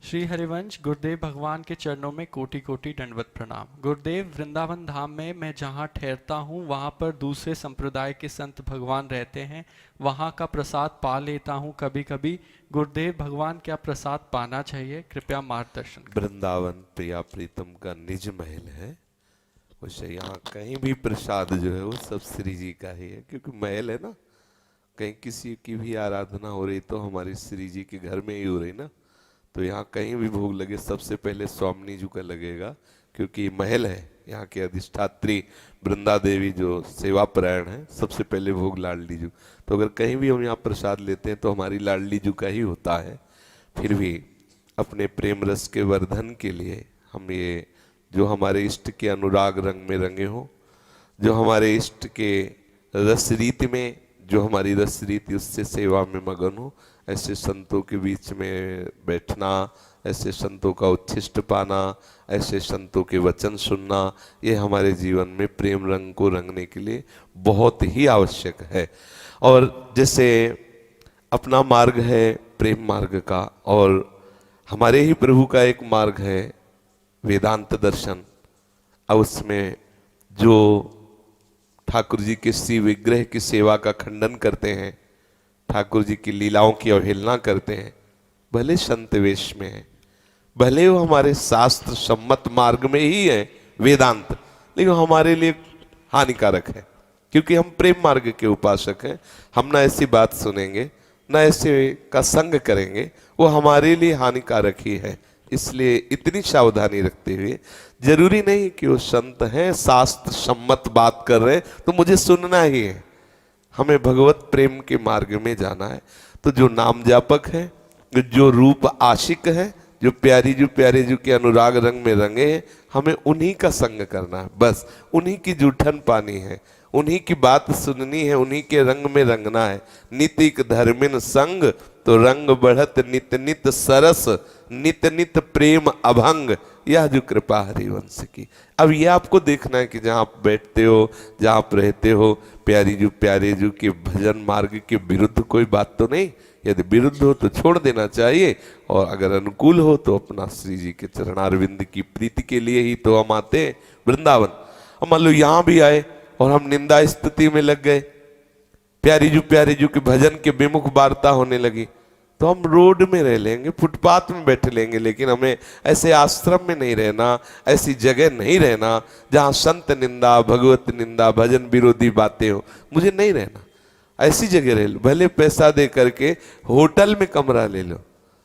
श्री हरिवंश। गुरुदेव भगवान के चरणों में कोटि कोटि दंडवत प्रणाम। गुरुदेव, वृंदावन धाम में मैं जहाँ ठहरता हूँ वहाँ पर दूसरे संप्रदाय के संत भगवान रहते हैं। वहाँ का प्रसाद पा लेता हूँ कभी कभी। गुरुदेव भगवान, क्या प्रसाद पाना चाहिए? कृपया मार्गदर्शन करें। वृंदावन प्रिया प्रीतम का निज महल है। वैसे यहाँ कहीं भी प्रसाद जो है वो सब श्री जी का ही है, क्योंकि महल है ना। कहीं किसी की भी आराधना हो रही तो हमारी श्री जी के घर में ही हो रही ना। तो यहाँ कहीं भी भोग लगे सबसे पहले स्वामिनी जी का लगेगा, क्योंकि महल है। यहाँ के अधिष्ठात्री वृंदा देवी जो सेवा परायण है, सबसे पहले भोग लाडली जू। तो अगर कहीं भी हम यहाँ प्रसाद लेते हैं तो हमारी लाडली जू का ही होता है। फिर भी अपने प्रेम रस के वर्धन के लिए हम ये जो हमारे इष्ट के अनुराग रंग में रंगे हों, जो हमारे इष्ट के रस रीति में, जो हमारी रस रीति उससे सेवा में मगन हो, ऐसे संतों के बीच में बैठना, ऐसे संतों का उच्छिष्ट पाना, ऐसे संतों के वचन सुनना, ये हमारे जीवन में प्रेम रंग को रंगने के लिए बहुत ही आवश्यक है। और जैसे अपना मार्ग है प्रेम मार्ग का, और हमारे ही प्रभु का एक मार्ग है वेदांत दर्शन। अब उसमें जो ठाकुर जी के श्री विग्रह की सेवा का खंडन करते हैं, ठाकुर जी की लीलाओं की अवहेलना करते हैं, भले संत वेश में है, भले वो हमारे शास्त्र सम्मत मार्ग में ही है वेदांत, लेकिन हमारे लिए हानिकारक है, क्योंकि हम प्रेम मार्ग के उपासक हैं। हम ना ऐसी बात सुनेंगे, ना ऐसे का संग करेंगे, वो हमारे लिए हानिकारक ही है। इसलिए इतनी सावधानी रखते हुए, जरूरी नहीं कि वो संत हैं शास्त्र सम्मत बात कर रहे हैं तो मुझे सुनना ही है। हमें भगवत प्रेम के मार्ग में जाना है। तो जो नाम जापक है, जो रूप आशिक है, जो प्यारे जू के अनुराग रंग में रंगे हैं, हमें उन्हीं का संग करना है। बस उन्हीं की जूठन पानी है, उन्हीं की बात सुननी है, उन्हीं के रंग में रंगना है। नितिक धर्मिन संग तो रंग बढ़त नित नित सरस, नित नित प्रेम अभंग, यह जो कृपा हरिवंश की। अब यह आपको देखना है कि जहाँ आप बैठते हो, जहाँ आप रहते हो, प्यारे जू के भजन मार्ग के विरुद्ध कोई बात तो नहीं। यदि विरुद्ध हो तो छोड़ देना चाहिए, और अगर अनुकूल हो तो अपना श्री जी के चरणारविंद की प्रीति के लिए ही तो हम आते हैं वृंदावन। अब मान लो यहाँ भी आए और हम निंदा स्थिति में लग गए, प्यारे जू के भजन के विमुख वार्ता होने लगी, तो हम रोड में रह लेंगे, फुटपाथ में बैठ लेंगे, लेकिन हमें ऐसे आश्रम में नहीं रहना, ऐसी जगह नहीं रहना जहाँ संत निंदा, भगवत निंदा, भजन विरोधी बातें हो। मुझे नहीं रहना, ऐसी जगह रह लो। भले पैसा दे करके होटल में कमरा ले लो,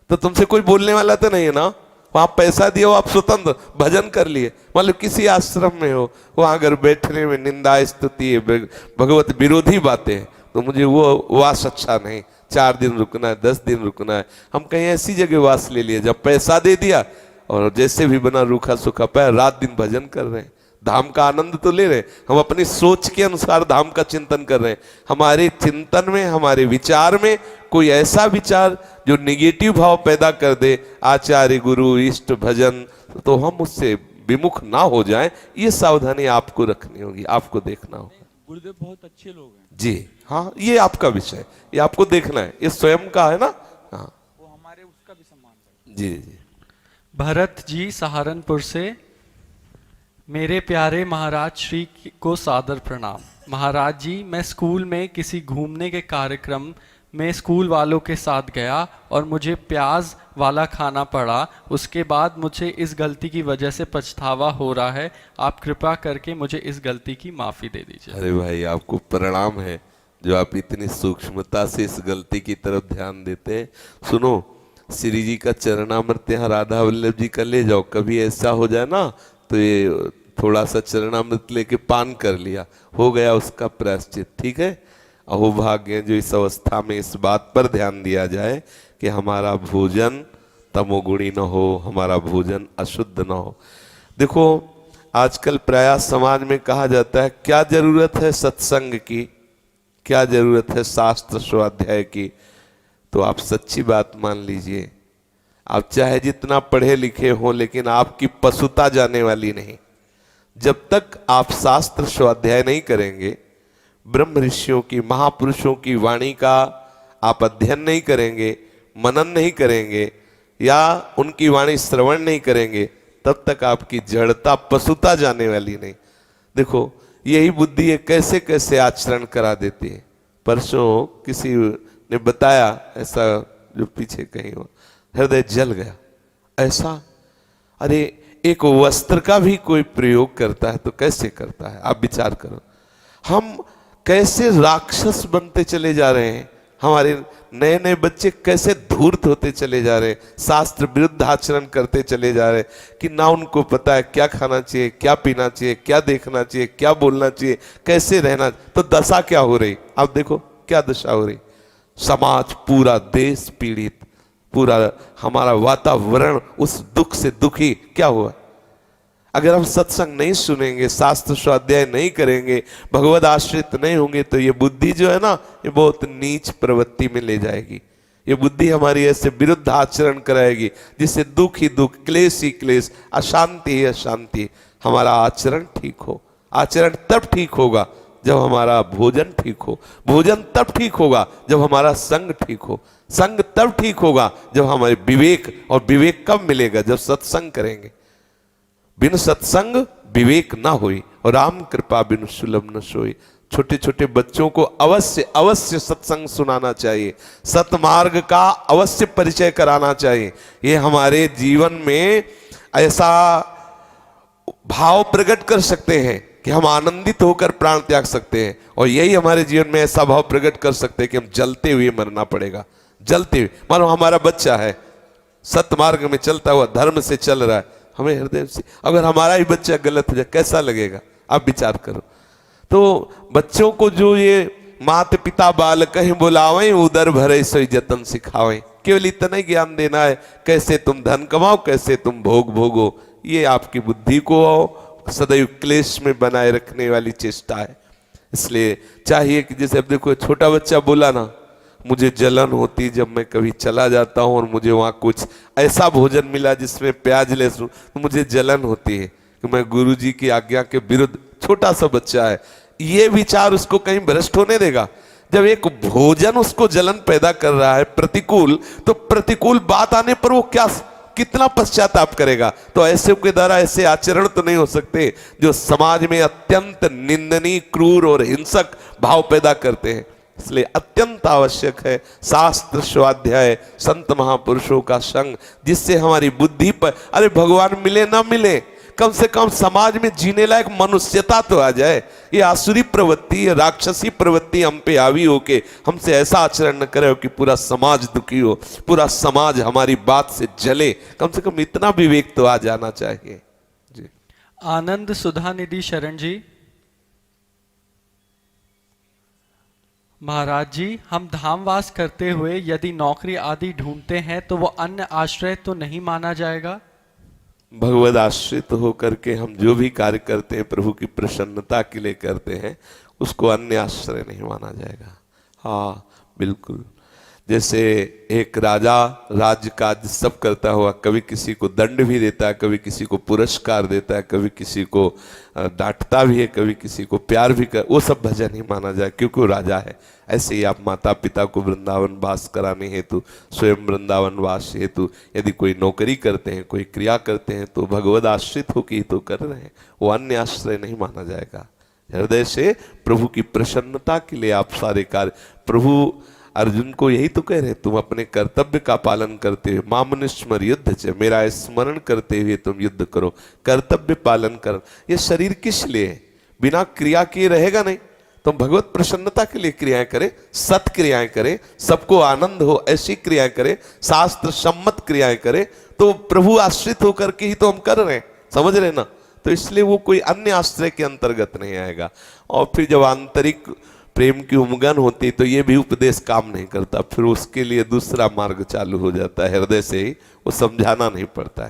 तो तुमसे कोई बोलने वाला तो नहीं है ना। वहां पैसा दिए हो, आप स्वतंत्र भजन कर लिए। मतलब किसी आश्रम में हो, वहां अगर बैठने में निंदा स्तुति भगवत विरोधी बातें हैं, तो मुझे वो वास अच्छा नहीं। 4 दिन रुकना है, 10 दिन रुकना है, हम कहीं ऐसी जगह वास ले लिए जब पैसा दे दिया और जैसे भी बना रूखा सूखा पैर रात दिन भजन कर रहे हैं। धाम का आनंद तो ले रहे हैं, हम अपनी सोच के अनुसार धाम का चिंतन कर रहे हैं। हमारे चिंतन में, हमारे विचार में कोई ऐसा विचार जो निगेटिव भाव पैदा कर दे, आचार्य गुरु इष्ट भजन, तो हम उससे विमुख ना हो जाएं। ये सावधानी आपको रखनी होगी, आपको देखना होगा। गुरुदेव बहुत अच्छे लोग हैं जी हाँ, ये आपका विषय, ये आपको देखना है, ये स्वयं का है ना। हाँ, वो हमारे उसका भी सम्मान करते हैं। जी जी। भरत जी सहारनपुर से। मेरे प्यारे महाराज श्री को सादर प्रणाम। महाराज जी, मैं स्कूल में किसी घूमने के कार्यक्रम में स्कूल वालों के साथ गया और मुझे प्याज वाला खाना पड़ा। उसके बाद मुझे इस गलती की वजह से पछतावा हो रहा है। आप कृपा करके मुझे इस गलती की माफ़ी दे दीजिए। अरे भाई, आपको प्रणाम है जो आप इतनी सूक्ष्मता से इस गलती की तरफ ध्यान देते हैं। सुनो, श्री जी का चरणामृत यहाँ राधा वल्लभ जी का ले जाओ। कभी ऐसा हो जाए ना तो ये थोड़ा सा चरणामृत लेके पान कर लिया, हो गया उसका प्रायश्चित। ठीक है, अहोभाग्य जो इस अवस्था में इस बात पर ध्यान दिया जाए कि हमारा भोजन तमोगुणी न हो, हमारा भोजन अशुद्ध न हो। देखो, आजकल प्रायः समाज में कहा जाता है क्या जरूरत है सत्संग की, क्या जरूरत है शास्त्र स्वाध्याय की। तो आप सच्ची बात मान लीजिए, आप चाहे जितना पढ़े लिखे हो, लेकिन आपकी पशुता जाने वाली नहीं। जब तक आप शास्त्र स्वाध्याय नहीं करेंगे, ब्रह्म ऋषियों की, महापुरुषों की वाणी का आप अध्ययन नहीं करेंगे, मनन नहीं करेंगे, या उनकी वाणी श्रवण नहीं करेंगे तब तक आपकी जड़ता पशुता जाने वाली नहीं। देखो यही बुद्धि है कैसे कैसे आचरण करा देती है। परसों किसी ने बताया ऐसा, जो पीछे कहीं हो, हृदय जल गया ऐसा। अरे एक वस्त्र का भी कोई प्रयोग करता है तो कैसे करता है, आप विचार करो। हम कैसे राक्षस बनते चले जा रहे हैं, हमारे नए नए बच्चे कैसे धूर्त होते चले जा रहे हैं, शास्त्र विरुद्ध आचरण करते चले जा रहे हैं कि ना उनको पता है क्या खाना चाहिए, क्या पीना चाहिए, क्या देखना चाहिए, क्या बोलना चाहिए, कैसे रहना। तो दशा क्या हो रही, आप देखो क्या दशा हो रही। समाज, पूरा देश पीड़ित, पूरा हमारा वातावरण उस दुख से दुखी। क्या हुआ, अगर हम सत्संग नहीं सुनेंगे, शास्त्र स्वाध्याय नहीं करेंगे, भगवद आश्रित नहीं होंगे तो ये बुद्धि जो है ना, ये बहुत नीच प्रवृत्ति में ले जाएगी। ये बुद्धि हमारी ऐसे विरुद्ध आचरण कराएगी जिससे दुख ही दुख, क्लेश ही क्लेश, अशांति ही अशांति। हमारा आचरण ठीक हो, आचरण तब ठीक होगा जब हमारा भोजन ठीक हो, भोजन तब ठीक होगा जब हमारा संग ठीक हो, संग तब ठीक होगा जब हमारे विवेक, और विवेक कब मिलेगा, जब सत्संग करेंगे। बिन सत्संग विवेक ना होई, और राम कृपा बिन सुलभ न सोई। छोटे छोटे बच्चों को अवश्य अवश्य सत्संग सुनाना चाहिए, सतमार्ग का अवश्य परिचय कराना चाहिए। ये हमारे जीवन में ऐसा भाव प्रकट कर सकते हैं कि हम आनंदित होकर प्राण त्याग सकते हैं, और यही हमारे जीवन में ऐसा भाव प्रकट कर सकते हैं कि हम जलते हुए मरना पड़ेगा। जलते हुए, मानो हमारा बच्चा है सतमार्ग में चलता हुआ, धर्म से चल रहा है, हमें हृदय से, अगर हमारा ही बच्चा गलत हो जाए कैसा लगेगा, आप विचार करो। तो बच्चों को जो ये माता पिता बाल कहीं बुलावें, उदर भरे सोई जतन सिखावें, केवल इतना ही ज्ञान देना है कैसे तुम धन कमाओ, कैसे तुम भोग भोगो। ये आपकी बुद्धि को सदैव क्लेश में बनाए रखने वाली चेष्टा है। इसलिए चाहिए कि जैसे अब देखो छोटा बच्चा बोला ना, मुझे जलन होती जब मैं कभी चला जाता हूं और मुझे वहां कुछ ऐसा भोजन मिला जिसमें प्याज लहसुन, तो मुझे जलन होती है कि मैं गुरुजी की आज्ञा के विरुद्ध। छोटा सा बच्चा है, ये विचार उसको कहीं भ्रष्ट होने देगा। जब एक भोजन उसको जलन पैदा कर रहा है प्रतिकूल, तो प्रतिकूल बात आने पर वो क्या कितना पश्चाताप करेगा। तो ऐसे के द्वारा ऐसे आचरण तो नहीं हो सकते जो समाज में अत्यंत निंदनीय, क्रूर और हिंसक भाव पैदा करते हैं। इसलिए अत्यंत आवश्यक है शास्त्र स्वाध्याय, संत महापुरुषों का संग, जिससे हमारी बुद्धि पर, अरे भगवान मिले ना मिले, कम से कम समाज में जीने लायक मनुष्यता तो आ जाए। ये आसुरी प्रवृत्ति, ये राक्षसी प्रवृत्ति हम पे हावी होके हमसे ऐसा आचरण न करे कि पूरा समाज दुखी हो, पूरा समाज हमारी बात से जले। कम से कम इतना विवेक तो आ जाना चाहिए जी। आनंद सुधा निधि शरण जी। महाराज जी, हम धामवास करते हुए यदि नौकरी आदि ढूंढते हैं तो वो अन्य आश्रय तो नहीं माना जाएगा? भगवद आश्रित होकर के हम जो भी कार्य करते हैं प्रभु की प्रसन्नता के लिए करते हैं, उसको अन्य आश्रय नहीं माना जाएगा। हाँ बिल्कुल, जैसे एक राजा राज्य काज सब करता हुआ कभी किसी को दंड भी देता है, कभी किसी को पुरस्कार देता है, कभी किसी को डांटता भी है, कभी किसी को प्यार भी कर, वो सब भजन ही माना जाए क्योंकि वो राजा है। ऐसे ही आप माता पिता को वृंदावन वास कराने हेतु, स्वयं वृंदावन वास हेतु यदि कोई नौकरी करते हैं, कोई क्रिया करते हैं, तो भगवद आश्रित होकर ही तो कर रहे हैं, वो अन्य आश्रय नहीं माना जाएगा। हृदय से प्रभु की प्रसन्नता के लिए आप सारे कार्य, प्रभु अर्जुन को यही तो कह रहे, तुम अपने कर्तव्य का पालन करते हुए मामनुस्मर युद्ध च, मेरा स्मरण करते हुए तुम युद्ध करो, कर्तव्य पालन कर। ये शरीर किस लिए है? बिना क्रिया किए रहेगा नहीं। तुम भगवत प्रसन्नता के लिए क्रियाएं करें, सत क्रियाएं करें, सबको आनंद हो ऐसी क्रियाएं करें, शास्त्र सम्मत क्रियाएं करें, तो प्रभु आश्रित होकर के ही तो हम कर रहे हैं, समझ रहे ना। तो इसलिए वो कोई अन्य आश्रय के अंतर्गत नहीं आएगा। और फिर जब आंतरिक प्रेम की उमगन होती तो ये भी उपदेश काम नहीं करता, फिर उसके लिए दूसरा मार्ग चालू हो जाता है, हृदय से ही वो समझाना नहीं पड़ता है।